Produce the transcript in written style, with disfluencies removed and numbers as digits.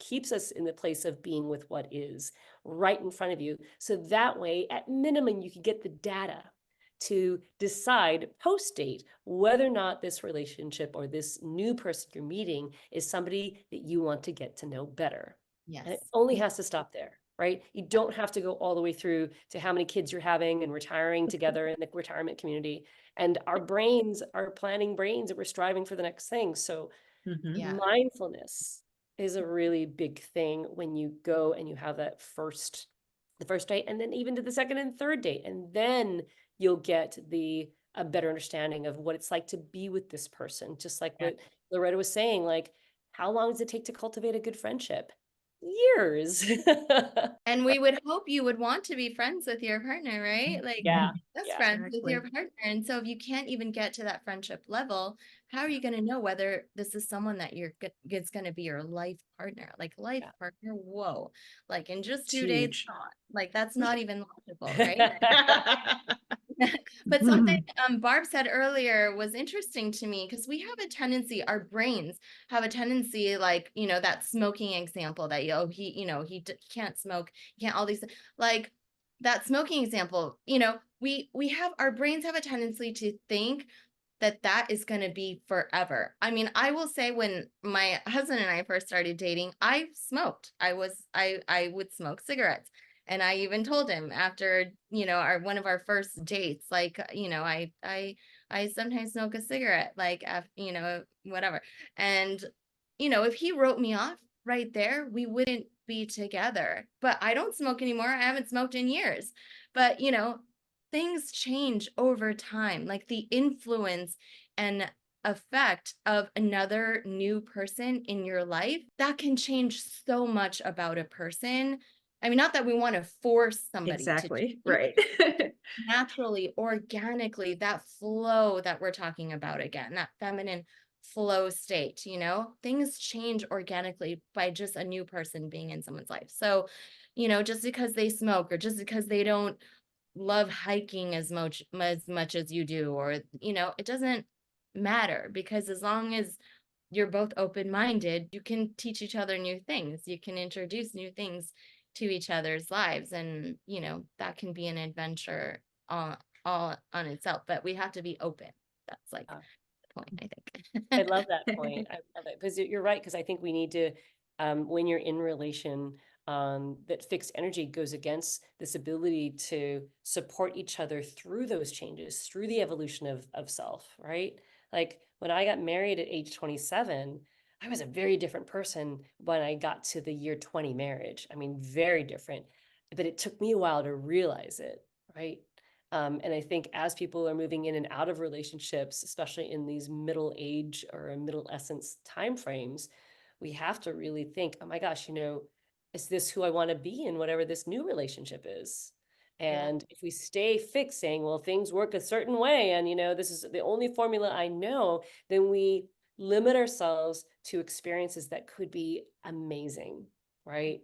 keeps us in the place of being with what is right in front of you. So that way, at minimum, you can get the data to decide post date whether or not this relationship or this new person you're meeting is somebody that you want to get to know better. And it Yes. only has to stop there, right? You don't have to go all the way through to how many kids you're having and retiring together in the retirement community. And our brains are planning brains and we're striving for the next thing. So Mhm. Yeah. mindfulness is a really big thing when you go and you have that the first date, and then even to the second and third date. And then you'll get a better understanding of what it's like to be with this person. Just like Yeah. what Loretta was saying, like, how long does it take to cultivate a good friendship? Years. And we would hope you would want to be friends with your partner, right? Like Yeah, best yeah, friends with your Exactly. partner. And so if you can't even get to that friendship level, how are you going to know whether this is someone that it's going to be your life partner? Like life yeah. partner, whoa. Like in just It's 2 days, huge. not. Like that's not even logical, right? But something Barb said earlier was interesting to me because we have a tendency, our brains have a tendency, like, that smoking example that, he can't smoke, he can't all these, like that smoking example, we have, our brains have a tendency to think that that is going to be forever. I mean, I will say when my husband and I first started dating, I smoked. I would smoke cigarettes. And I even told him after, our one of our first dates, like, I sometimes smoke a cigarette, like, whatever. And, if he wrote me off right there, we wouldn't be together. But I don't smoke anymore. I haven't smoked in years. But, things change over time, like the influence and effect of another new person in your life that can change so much about a person. I mean, not that we want to force somebody to Exactly. change, Right. naturally, organically, that flow that we're talking about again, that feminine flow state, things change organically by just a new person being in someone's life. So, just because they smoke or just because they don't love hiking as much as you do, or it doesn't matter, because as long as you're both open-minded, you can teach each other new things, you can introduce new things to each other's lives, and that can be an adventure all on itself, but we have to be open. That's like Uh, the point, I I think. love that point. I love it because you're right. Because I think we need to, when you're in relation, that fixed energy goes against this ability to support each other through those changes, through the evolution of self, right? Like when I got married at age 27, I was a very different person when I got to the year 20 marriage. I mean, very different, but it took me a while to realize it, right? And I think as people are moving in and out of relationships, especially in these middle age or middle essence timeframes, we have to really think, oh my gosh, is this who I want to be in whatever this new relationship is? Yeah. And if we stay fixed saying, well, things work a certain way, and this is the only formula I know, then we limit ourselves to experiences that could be amazing, right?